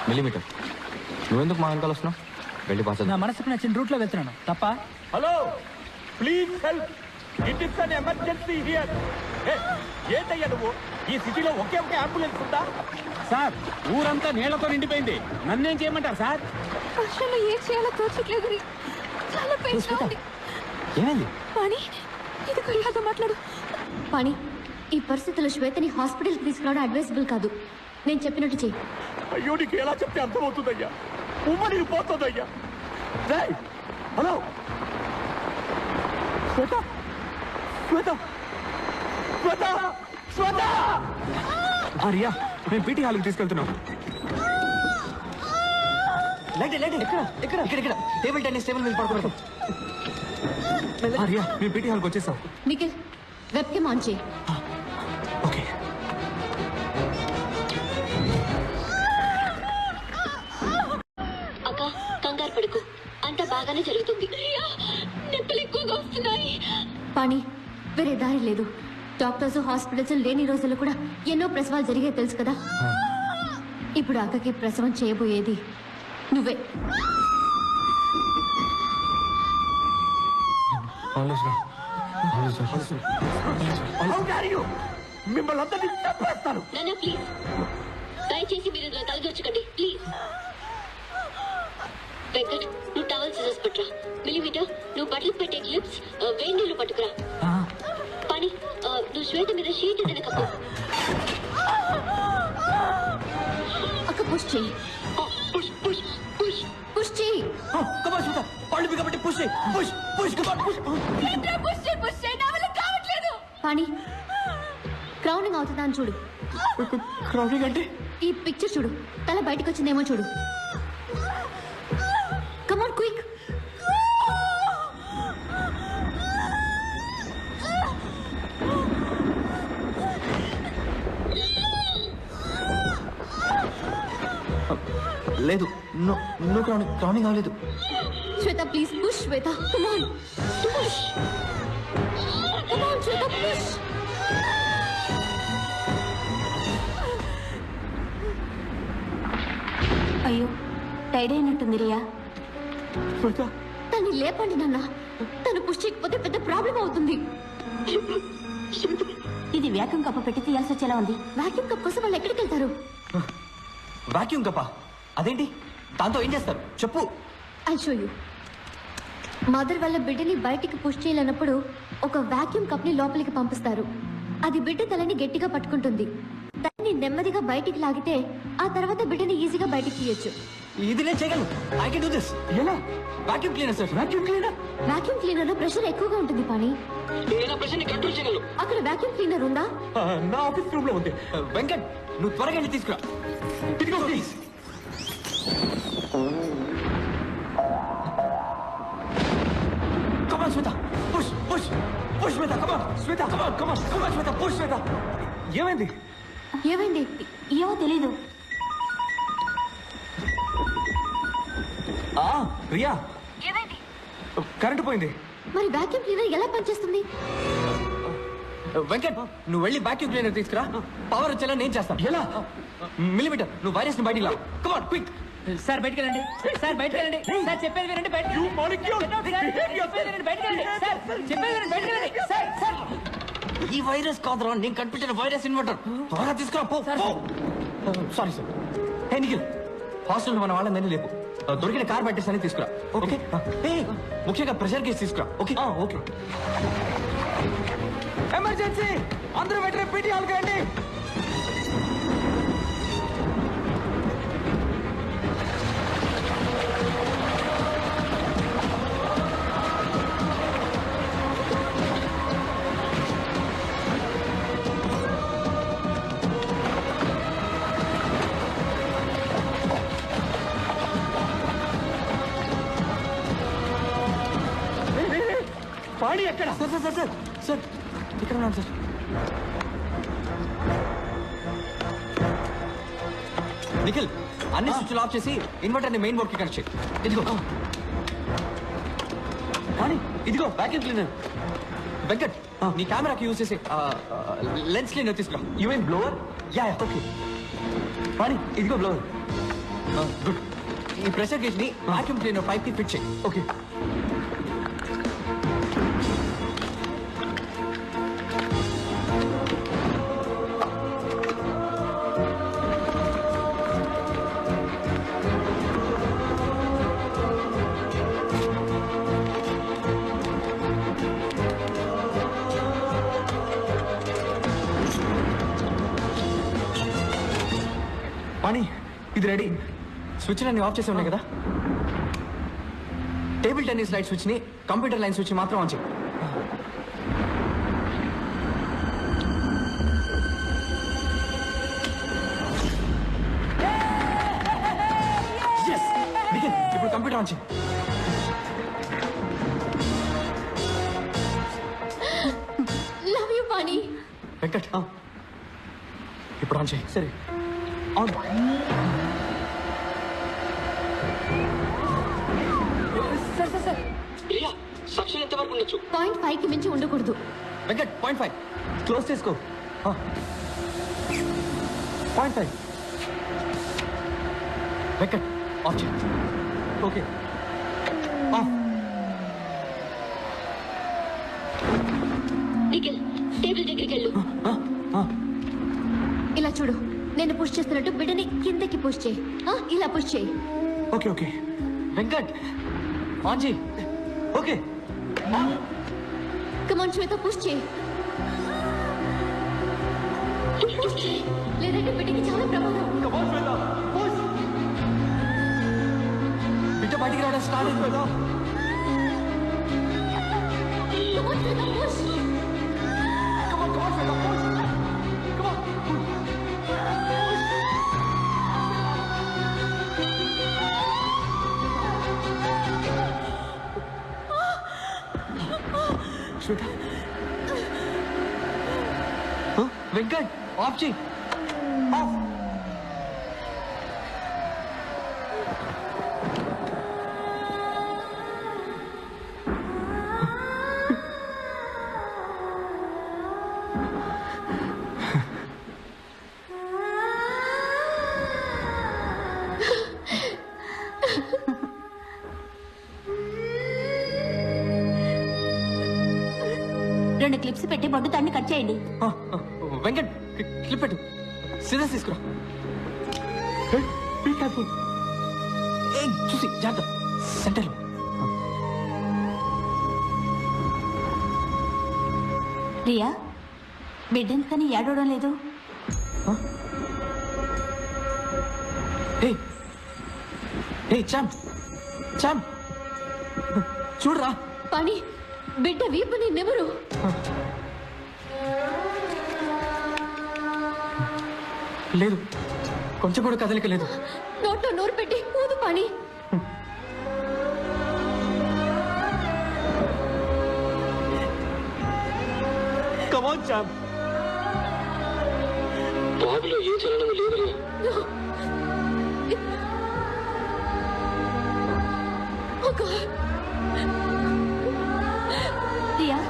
Millimetre నువ్వెందుకు మా వెనకాల వస్తున్నావు? వెళ్ళి పాస్. నా మనసుకు నచ్చిన రూట్లో వెళ్తున్నాను తప్ప. Hello, please help, it is an emergency here. ఏంటయ్యా నువ్వు? ఈ సిటీలో ఒకే ఒకే అంబులెన్స్ ఉందా? సార్, ఊరంతా నీళ్లతో నిండిపోయింది. నన్నేం చేయమంటారు సార్? వర్షంలో ఏం చేయాలో తోచట్లేదు. చాలా పెయిన్గా ఉంది. ఏమైంది? పాణి, ఇదిగో ఇలాగ మాట్లాడు. పాణి, ఈ పరిస్థితుల్లో శ్వేతని హాస్పిటల్కి తీసుకురావడం అడ్వైజబుల్ కాదు. నేను చెప్పినట్టు చెయ్యి. అయ్యో, నీకు ఎలా చెప్తే అర్థమవుతుందయ్యా? ఉమ్మ నీకు పోతుందయ్యా. హలో శ్వేత, శ్వేత, శ్వేత, శ్వేత. రియా, మేము పీటీ హాల్కి తీసుకెళ్తున్నాం. ఇక్కడ టేబుల్ టెన్నిస్ టేబుల్ మీద పడుకోబెట్టు. రియా, మేము పీటీ హాల్కి వచ్చేసాం. నిఖిల్, వెబ్ కెమ్ ఆన్ చేయి. ఓకే. అక్క, కంగారు పడుకు, అంతా బాగానే జరుగుతుంది. నొప్పులు ఎక్కువగా వస్తున్నాయి. పాణి, వేరే దారి లేదు. డాక్టర్స్ హాస్పిటల్స్ లేని రోజుల్లో కూడా ఎన్నో ప్రసవాలు జరిగాయి తెలుసు కదా. ఇప్పుడు అక్కకి ప్రసవం చేయబోయేది నువ్వే. మిమ్మల్ని అందరినీ చంపేస్తాను. ప్లీజ్, దయచేసి మీరు ఇందులో తలదూర్చకండి ప్లీజ్. వెంకట్, నువ్వు టవల్ సిజర్స్ పట్టురా. మిల్లీమీటర్, నువ్వు బట్టలు పెట్టే క్లిప్స్, వేడి నీళ్లు పట్టుకురా. పని, నువ్వు శ్వేత మీద షీట్ ఏదైనా కప్పు. అక్క పుష్ చెయ్యి. పుష్ పుష్ పుష్ పుష్ చెయ్యి. కమాన్ శ్వేత, పళ్ళు బిగబట్టి పుష్ చేయి. పుష్ పుష్ కమాన్ పుష్. పుష్ చెయ్యి, పుష్ చెయ్యి. నా వల్ల కావట్లేదు. పని, క్రౌనింగ్ అవుతుందా అని చూడు. క్రౌనింగ్ అంటే? ఈ పిక్చర్ చూడు, తల బయటకు వచ్చిందేమో చూడు. Come on quick. లేదు, నో క్రౌనింగ్ అవ్వలేదు. Shweta please push. Shweta come on push. Come on Shweta push. అయ్యో, టైడ్ అయినట్టుంది రియా. తన్ని లేపండి నాన్న. తను పుష్ చేయకపోతే పెద్ద ప్రాబ్లం అవుతుంది. ఇది వ్యాక్యూమ్ కప్ప పెట్టి తీయాల్సి వచ్చేలా ఉంది. వ్యాక్యూమ్ కప్ కోసం వాళ్ళు ఎక్కడికి వెళ్తారు? వాక్యూమ్ కప్ప అదేంటి? దాంతో ఏం చేస్తారు చెప్పు. I show you. మదర్ వాళ్ళ బిడ్డని బయటికి పుష్ చేయలేనప్పుడు ఒక వాక్యూమ్ కప్ ని లోపలికి పంపిస్తారు. అది బిడ్డ తలని గట్టిగా పట్టుకుంటుంది. దాన్ని నెమ్మదిగా బయటికి లాగితే ఆ తర్వాత బిడ్డని ఈజీగా బయటికి తీయొచ్చు. ఇది నేను చేయగలను. I can do this. ఎలా? Vacuum cleaner sir. Vacuum cleaner? Vacuum cleaner లో ప్రెషర్ ఎక్కువగా ఉంటుంది పాని. నేను ప్రెషర్ ని కంట్రోల్ చేయగలను. అక్కడ వాక్యూమ్ క్లీనర్ ఉందా? నా ఆఫీస్ రూమ్ లో ఉంది. వెంకట్, నువ్వు త్వరగా వెళ్ళి తీసుకురా. ఇదిగో please. Come on Shweta, push push push Shweta, come on Shweta, come on come on come on Shweta, push Shweta. ఏమైంది? ఏమైంది? ఏమో తెలీదు. రియా, ఏమైంది? కరెంటు పోయింది. మరి వాక్యూమ్ క్లీనర్ ఎలా పనిచేస్తుంది? వెంకట్, నువ్వు వెళ్ళి వాక్యూమ్ క్లీనర్ తీసుకురా. పవర్ వచ్చేలా నేను చేస్తాను. ఎలా? మిల్లీమీటర్, నువ్వు వైరస్ ని బయటికి లా. Come on quick. సార్ బయటకు వెళ్ళండి. సార్ బయటకు వెళ్ళండి. సార్ చెప్పేది వినండి. బయటకు వెళ్ళండి. సార్ సార్, ఈ వైరస్ కాదురా, నేను కనిపించిన వైరస్ ఇన్వర్టర్. త్వరగా తీసుకురా పో. Sorry sir. Hey Nikhil, hostel మన వాళ్ళందరినీ లేపు. దొరికిన కార్ పట్టేసని తీసుకురా. ఓకే? ముఖ్యంగా ప్రెషర్ కేసు తీసుకురా. Okay okay. ఎమర్జెన్సీ, అందరూ వెంటనే పీటీ హాల్ కండి. పాణి ఎక్కడ? Sir sir sir sir sir, ఇక్కడ ఉన్నాను సార్. నిఖిల్, అన్ని స్విచ్లు ఆఫ్ చేసి ఇన్వర్టర్ ని మెయిన్ బోర్డ్ కి కనెక్ట్ చేయి. ఇదిగో పాణి, ఇదిగో వాక్యూమ్ క్లీనర్. వెంకట్, నీ కెమెరాకి యూజ్ చేసి లెన్స్ క్లీనర్ తీసుకురా. You mean blower? Ya okay. Pani, ఇదిగో బ్లోవర్. గుడ్. ఈ ప్రెషర్ గేజ్ ని వాక్యూమ్ క్లీనర్ పైప్ కి ఫిట్ చేయి. ఓకే. పాణి, ఇది రెడీ. స్విచ్ అన్ని ఆఫ్ చేసి ఉన్నాయి కదా. టేబుల్ టెన్నిస్ లైట్ స్విచ్ ని కంప్యూటర్ లైన్ స్విచ్ మాత్రం ఆన్ చేయి. ఇప్పుడు కంప్యూటర్ ఆన్ చేయి. Love you Pani. వెంకట్ ఇప్పుడు ఆన్ చేయి. సరే ఆన్. సక్షన్ ఎంత వరకు ఉండొచ్చు? 0.5 కి మించి ఉండకూడదు. వెంకట్ 0.5 క్లోజ్ చేసుకో. 0.5 వెంకట్ ఆఫ్ చేయి. Okay off. నిఖిల్, టేబుల్ దగ్గరికి వెళ్ళు. ఇలా చూడు, నేను పుష్ చేస్తున్నట్టు బిడ్డని కిందకి పుష్ చేయి. ఇలా పుష్ చేయి. Okay okay. వెంకట్ ఆన్ చేయి. ఓకే. కమాన్ శ్వేత, పుష్ చేయి. లేదంటే బిడ్డకి చాలా ప్రమాదం. బిడ్డ బయటికి రావడం స్టార్ట్ అయింది కదా. కమాన్ శ్వేత, పుష్. శ్వేత, వెంకట్ ఆఫ్ చేయి. ఆఫ్. రెండు క్లిప్స్ పెట్టి బొడ్డు తాన్ని కట్ చేయండి. వెంకట్ క్లిప్ పెట్టు. సిజర్స్ తీసుకురా. చూసి జాగ్రత్త. సెంటర్లో. రియా, బిడ్డెందుకని ఏడవడం లేదు? చామ్ చూడరా. పని బిడ్డ వీపుని నెమరు. లేదు, కొంచెం కూడా కదలిక లేదు. నోట్లో నోరు పెట్టి ఊదు పని. కమాన్ చామ్. బాబులో ఏ చలనం లేదు. రియా,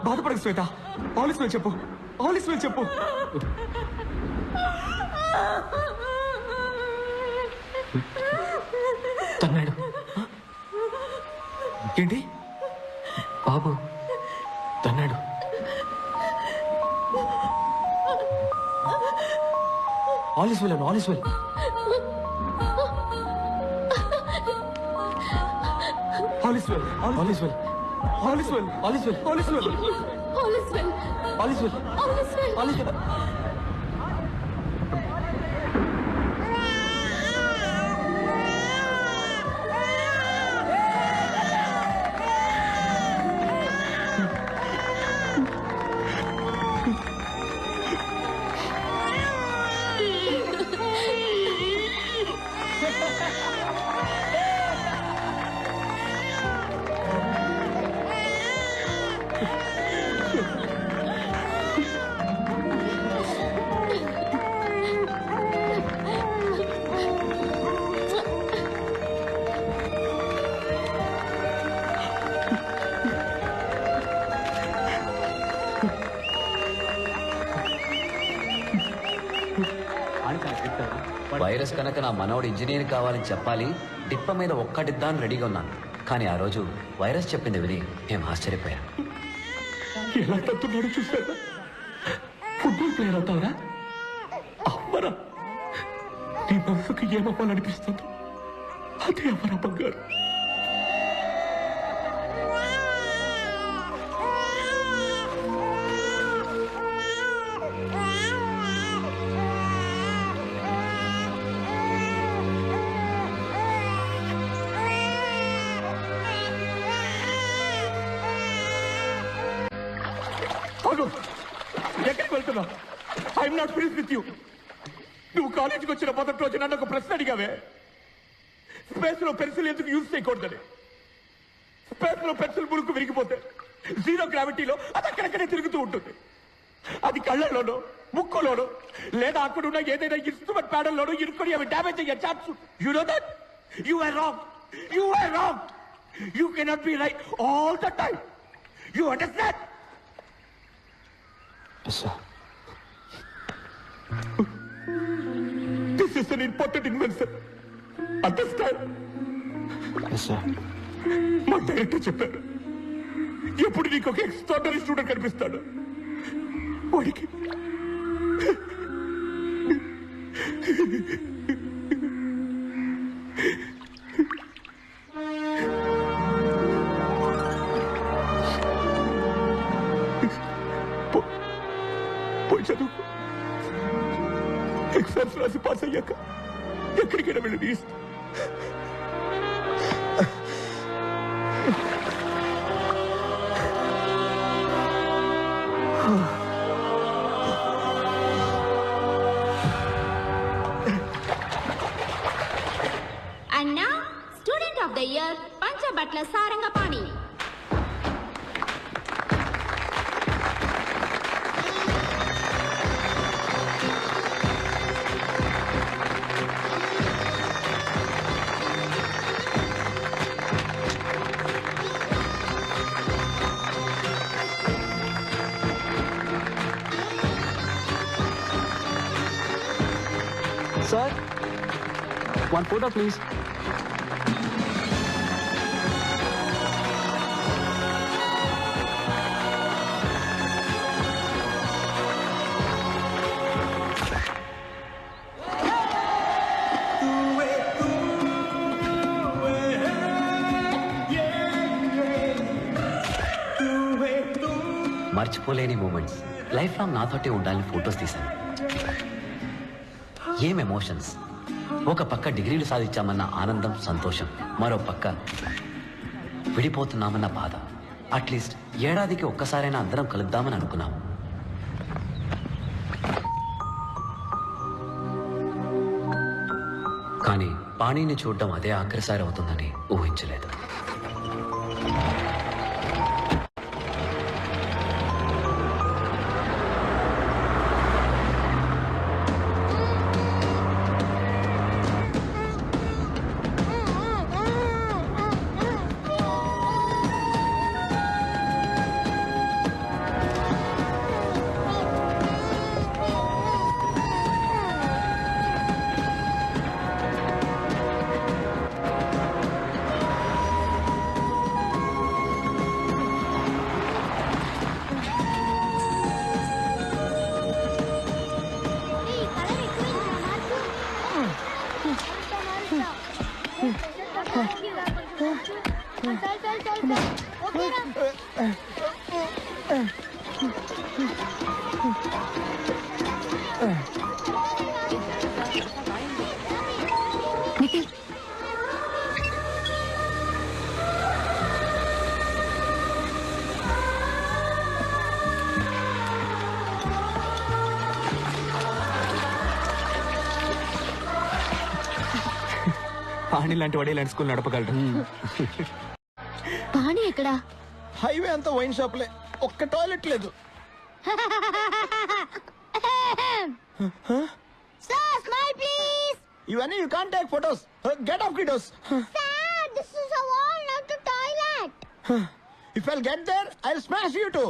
బాధపడకు శ్వేత. ఆలిస్ వెల్ చెప్పు. ఆలిస్ వెల్ చెప్పు. తన్నాడు. ఏంటి బాబు తన్నాడు? ఆలిస్ వెల్ అను. All is well. All is well. All is well. All is well. All is well. All is well. All is well. All is well. All is well. All is well. Virus కనుక నా మనవడు ఇంజనీర్ కావాలని చెప్పాలి, డిప్ప మీద ఒక్కటిద్దాన్ని రెడీగా ఉన్నాను. కానీ ఆ రోజు వైరస్ చెప్పింది విని మేము ఆశ్చర్యపోయాం. ఎలా తత్తున్నాడు చూసారా? ఫుట్బాల్ ప్లేయర్ అవుతావరా? అమ్మరా, నీ మనసుకు ఏమవ్వాలనిపిస్తుందో అదే అమ్మరా బంగారు. ఎక్కడికి వెళ్తున్నావు? I'm not finish with you. నువ్వు కాలేజీకి వచ్చిన మొదటి రోజు నన్ను ఒక ప్రశ్న అడిగావే, స్పేస్ లో పెన్సిల్ ఎందుకు యూజ్ చేయకూడదని. స్పేస్ లో పెన్సిల్ మురుకు విరిగిపోతే జీరో గ్రావిటీలో అది అక్కడక్కడే తిరుగుతూ ఉంటుంది. అది కళ్ళల్లోనో ముక్కులోనో లేదా అక్కడున్న ఏదైనా ఇన్స్ట్రుమెంట్ ప్యాడల్లోనో ఇరుక్కొని అవి డ్యామేజ్ అయ్యే chance. You know that? You are wrong. You are wrong. You cannot be right all the time. You understand? Yes, sir. This is an important invention. Understand? Yes, sir. మా director చెప్పారు, ఎప్పుడు నీకు ఒక extraordinary student కనిపిస్తాడు, వాడికి పోయి చదువు. Exams రాసి పాస్ అయ్యాక ఎక్కడికైనా వెళ్ళి నీ ఇష్టం. And now, Student of the Year, Panchabatla Sarangapani. Sir, one photo, please. మర్చిపోలేని మూమెంట్స్ లైఫ్ లాంగ్ నాతోటే ఉండాలని ఫొటోస్ తీశాను. ఏం ఎమోషన్స్! ఒక పక్క డిగ్రీలు సాధించామన్న ఆనందం, సంతోషం, మరో పక్క విడిపోతున్నామన్న బాధ. అట్లీస్ట్ ఏడాదికి ఒక్కసారైనా అందరం కలుద్దామని అనుకున్నాము. కానీ పాణిని చూడడం అదే ఆఖరిసారి అవుతుందని ఊహించలేదు. నిఖిల్, పాణి లాంటి వాడే ఇలాంటి స్కూల్ నడపగలడు. పాణి ఎక్కడా? హైవే అంతా వైన్ షాప్లే, ఒక్క టాయిలెట్ లేదు. Sir, smile please. ఇవన్నీ you can't take photos. Get off kiddos. Sir, this is a wall, not a toilet. If I'll get there I will smash you two.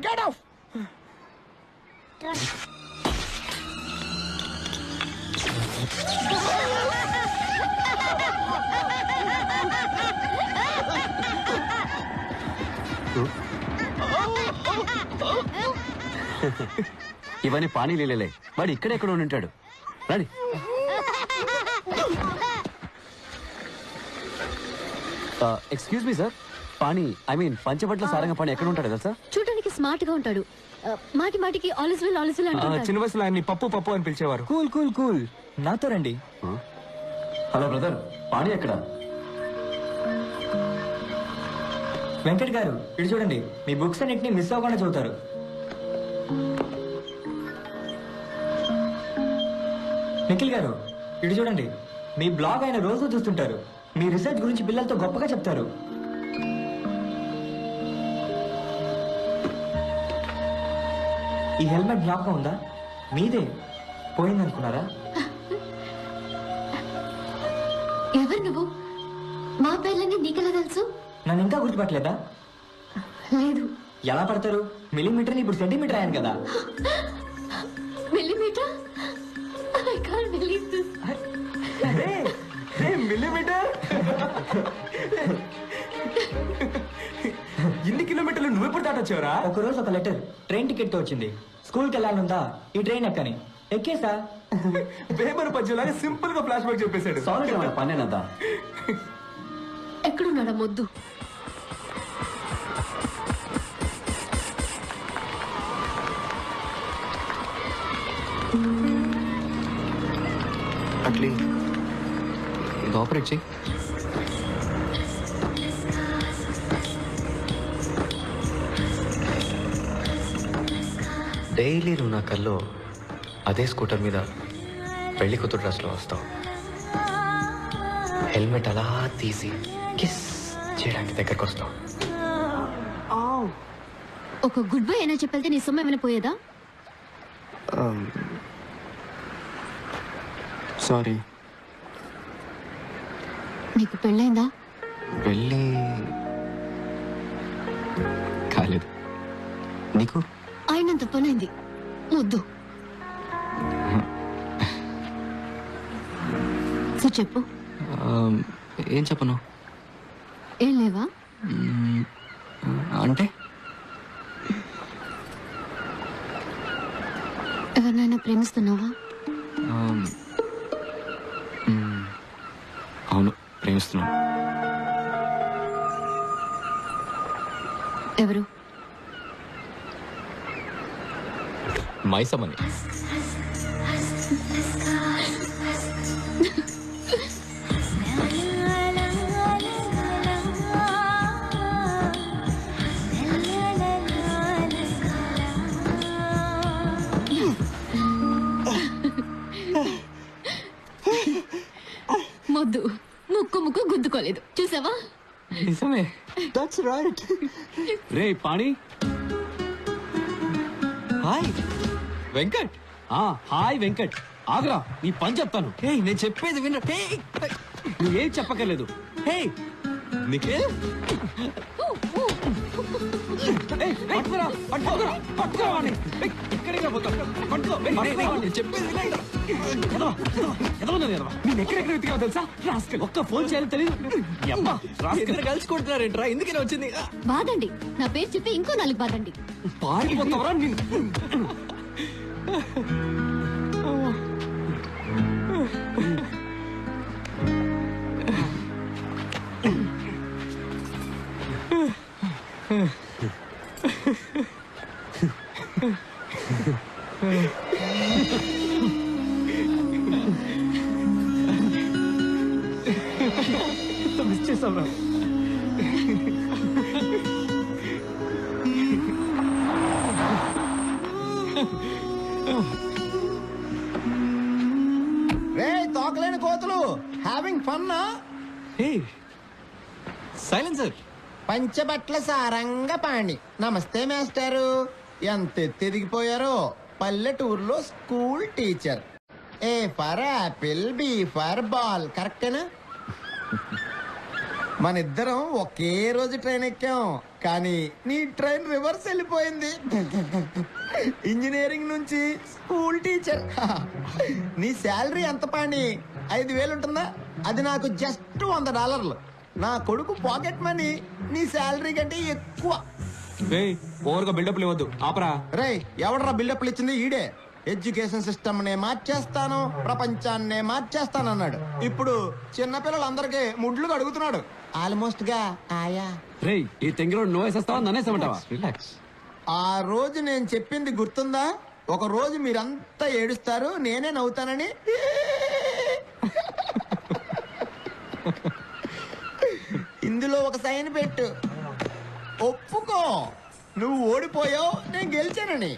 Get off. ఇవన్నీ పానీ లీలలే. వాడు ఇక్కడెక్కడ ఉంటాడు. రండి. Excuse me sir, Pani I mean Panchabatla Saranga Pani ఎక్కడ ఉంటాడు కదా sir? చూడడానికి స్మార్ట్ గా ఉంటాడు. మాటి మాటికి ఆలిస్ వెల్ అంటాడు. చిన్న వయసులో ఆయన్ని పప్పు పప్పు అని పిలిచేవారు. కూల్ కూల్ కూల్, నాతో రండి. హలో బ్రదర్, పాణి ఎక్కడ? వెంకట్ గారు ఇటు చూడండి, మీ బుక్స్ అన్నిటిని మిస్ అవ్వకుండా చదువుతారు. నిఖిల్ గారు ఇటు చూడండి, మీ బ్లాగ్ ఆయన రోజు చూస్తుంటారు. మీ రీసెర్చ్ గురించి పిల్లలతో గొప్పగా చెప్తారు. ఈ హెల్మెట్ జ్ఞాపకం ఉందా? మీదే పోయిందనుకున్నారా? ఎవరు నువ్వు? మా పేర్లన్నీ నీకెలా తెలుసు? నన్ను ఇంకా గుర్తుపట్టలేదా? లేదు. ఎలా పడతారు? మిల్లీమీటర్ ఇప్పుడు సెంటీమీటర్ అయ్యాను కదా. Millimetre? I can't believe this. Millimetre? ఇన్ని కిలోమీటర్లు నువ్వెప్పుడు దాటొచ్చావరా? ఒకరోజు ఒక లెటర్ ట్రైన్ టికెట్ తో వచ్చింది. స్కూల్కి వెళ్ళాలందా, ఈ ట్రైన్ ఎక్కని. ఎక్కేసా. పేపర్ పద్యంలాగా సింపుల్ గా ఫ్లాష్ బ్యాక్ చెప్పేశాడు. సారీ పనేనద్దా. ఎక్కడున్నాడా మొద్దు? అట్లీ ఇది ఆపరేట్ చేయి. డైలీ నువ్వు నా కల్లో అదే స్కూటర్ మీద పెళ్లి కూతురు డ్రెస్లో వస్తావు. హెల్మెట్ అలా తీసి కిస్ చేయడానికి దగ్గరకు వస్తావు. ఒక గుడ్ బై అయినా చెప్పెళ్తే నీ సొమ్ము ఏమైనా పోయేదా? సారీ. నీకు పెళ్ళైందా? పెళ్ళి కాలేదు. నీకు? అయినంత పనైంది. ముద్దు. సో చెప్పు. ఏం చెప్పను? ఏం లేవా? అంటే ఎవరినైనా ప్రేమిస్తున్నావా? అవును, ప్రేమిస్తున్నాను. ఎవరు? మైసమ్మని. మొద్దు ముక్కు గుద్దుకోలేదు, చూసావా? నిజమే. That's right. Ray pani. Hi Venkat. Hi Venkat. Agra, నీ పని చెప్తాను. హే, నేను చెప్పేది విను. హే, నువ్వేం చెప్పక్కర్లేదు. హే నిఖిల్. పట్టుకురా, పట్టుకురా, పట్టుకురా వాడిని. ఎక్కడికి పోతావు? పట్టుకో. నేను చెప్పేది వినండి. నేను ఎక్కడెక్కడ వెతికావు తెలుసా? రాస్కల్. ఒక్క ఫోన్ చేయాలి తెలియదు. ఇద్దరు కలిసి కొడుతున్నారేంట్రా? ఎందుకని వచ్చింది? బాదండి, నా పేరు చెప్పి ఇంకో 4 బాదండి. పారిపోతావరా నిన్ను? మిస్ చేసావురా. రే తోకలేని కోతులు, హ్యావింగ్ ఫన్నా? Hey silencer. పంచబట్ల సారంగ పాణి. నమస్తే మాస్టారు. ఎంత ఎదిగిపోయారో. పల్లెటూరులో school teacher. A for apple, B for ball. కరెక్టేనా? మన ఇద్దరం ఒకే రోజు ట్రైన్ ఎక్కాం, కానీ నీ ట్రైన్ రివర్స్ వెళ్ళిపోయింది. ఇంజనీరింగ్ నుంచి స్కూల్ టీచర్. నీ శాలరీ ఎంత పాని? 5,000 ఉంటుందా? అది నాకు జస్ట్ $100. నా కొడుకు పాకెట్ మనీ నీ శాలరీ కంటే ఎక్కువ. ఓవర్గా బిల్డప్ ఇవ్వద్దు, ఆపరా. రేయ్, ఎవడరా బిల్డప్లు ఇచ్చింది? ఈడే. ఎడ్యుకేషన్ సిస్టమ్ నే మార్చేస్తాను, ప్రపంచాన్నే మార్చేస్తాను అన్నాడు. ఇప్పుడు చిన్నపిల్లలందరికీ ముడ్లు అడుగుతున్నాడు. ఆల్మోస్ట్ గా ఆయా. రేయ్, ఈ తెంగిరోడు నువ్వు వేసేస్తావా నన్నేసేమంటావా? రిలాక్స్. ఆ రోజు నేను చెప్పింది గుర్తుందా? ఒక రోజు మీరంతా ఏడుస్తారు, నేనే నవ్వుతానని. ఇందులో ఒక సైన్ పెట్టు, ఒప్పుకో నువ్వు ఓడిపోయావు, నేను గెలిచానని.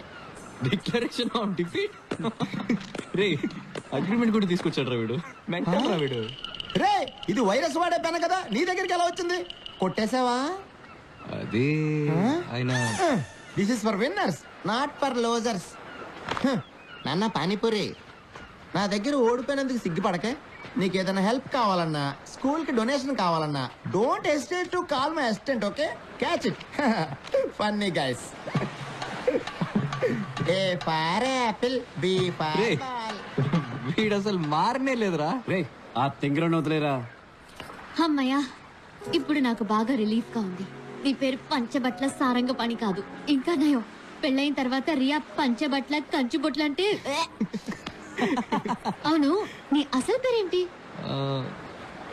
Declaration of defeat. రే, అగ్రిమెంట్ కూడా తీసుకొచ్చాడు రా వీడు. మెంటల్ రా వీడు. రే, ఇది వైరస్ వాడే పెన కదా, నీ దగ్గరికి ఎలా వచ్చింది? కొట్టేసావా? అది ఆయన this is for winners, not for losers. నాన్న పానీపూరి, నా దగ్గర ఓడిపోయినందుకు సిగ్గుపడకే. నీకు ఏదైనా హెల్ప్ కావాలన్నా, స్కూల్ కి డొనేషన్ కావాలన్నా, don't hesitate to call my assistant. Okay, catch it. Funny guys. A for apple, B for Hey. Ball. వీడు అసలు మారనే లేదురా. రేయ్, ఆ తెంగిరోడు వదిలేరా. అమ్మయ్యా, ఇప్పుడు నాకు బాగా రిలీఫ్ గా ఉంది. నీ పేరు పంచబట్ల సారంగ పని కాదు. ఇంకా నయం, పెళ్ళైన తర్వాత రియా పంచబట్ల కంచుబొట్ల అంటే. అవును, నీ అసలు పేరేంటి?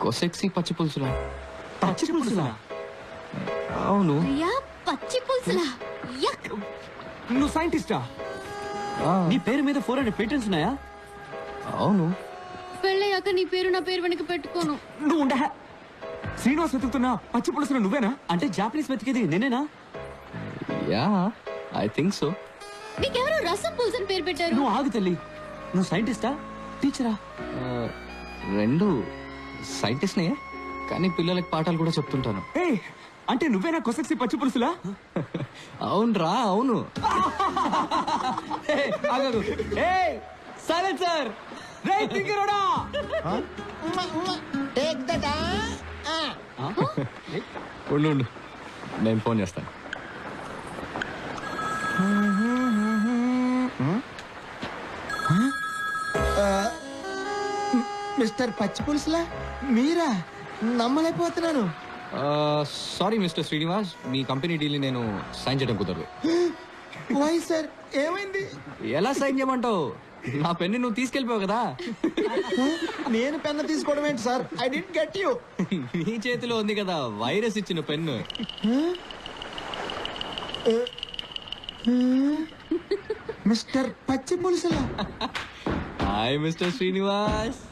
కొసెక్సీ పచ్చి పులుసులా. పచ్చి పులుసులా? అవును. రియా పచ్చి పులుసులా? యక్. నువ్వు సైంటిస్టా? నీ పేరు మీద 400 పేటెంట్స్ ఉన్నాయా? అవును. పెళ్ళయ్యాక నీ పేరు నా పేరు వెనక పెట్టుకోను. నువ్వు ఉండే. శ్రీనివాస్ వెతుకుతున్నా పచ్చి పులుసులు నువ్వేనా? అంటే జాపనీస్ వెతికేది నేనేనా? Ya, I think so. నీకెవరో రసం పులుసు అని పేరు పెట్టారు. నువ్వు ఆగు తల్లి. నువ్వు సైంటిస్టా టీచరా? రెండు సైంటిస్ట్నే, కానీ పిల్లలకి పాఠాలు కూడా చెప్తుంటాను. అంటే నువ్వేనా కొసెక్సీ పచ్చి పులుసులా? అవునరా, అవును. సైలెన్సర్. రేయ్ తింగిరోడా, Take that, ఉండు ఉండు, నేను ఫోన్ చేస్తాను. మిస్టర్ పచ్చి పులుసులా మీరా? నమ్మలేకపోతున్నాను. సారీ మిస్టర్ శ్రీనివాస్, మీ కంపెనీ డీల్ నేను సైన్ చేయడం కుదరదు. వై సార్, ఏమైంది? ఎలా సైన్ చేయమంటావు? నా పెన్ను నువ్వు తీసుకెళ్ళిపోవు కదా. నేను పెన్ను తీసుకోవడం ఏంటి sir? I did get you. నీ చేతిలో ఉంది కదా వైరస్ ఇచ్చిన పెన్ను. మిస్టర్ పచ్చి పులుసులా? Hi mister Srinivas.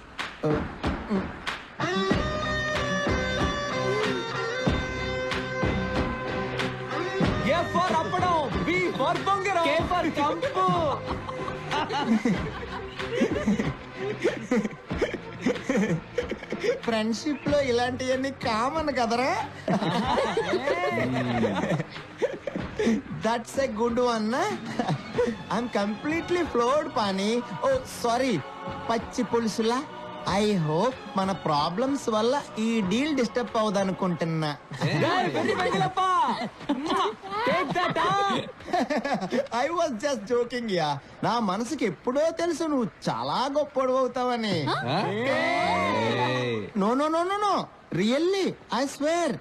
A for అప్పడం, బి ఫర్ బొంగరం, కే ఫర్ కంపు. ఫ్రెండ్షిప్ లో ఇలాంటివన్నీ కామన్ కదరా? That's a good one. I'm completely floored Pani. Oh sorry, పచ్చి పులుసులా. ఐ హోప్ మన ప్రాబ్లమ్స్ వల్ల ఈ డీల్ డిస్టర్బ్ అవదనుకుంటున్నా. I was just joking ya. నా మనసుకి ఎప్పుడో తెలుసు నువ్వు చాలా గొప్పడు అవుతావని. No no no no no, really I swear.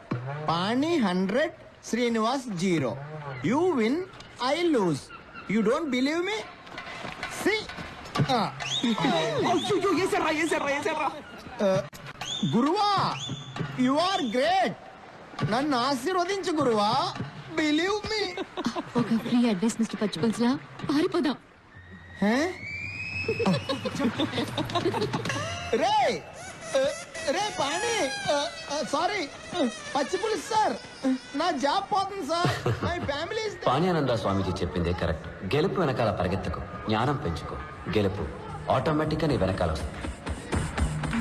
Pani 100, Srinivas 0. You win, I lose. You don't believe me? See గురువా, యు ఆర్ గ్రేట్. నన్ను ఆశీర్వదించు గురువా. Believe me. ఒక ఫ్రీ అడ్వైస్ మిస్టర్ పచ్చి పులుసులా, పారిపోదాం. రే రే పాణి, సారీ పచ్చి పులుసు సార్, నా జాబ్ పోతుంది sir. My family. Panyananda Swamiji చెప్పిందే కరెక్ట్. గెలుపు వెనకాల పరిగెత్తకు, జ్ఞానం పెంచుకో. గెలుపు ఆటోమేటిక్ గా నీ వెనకాల వస్తుంది.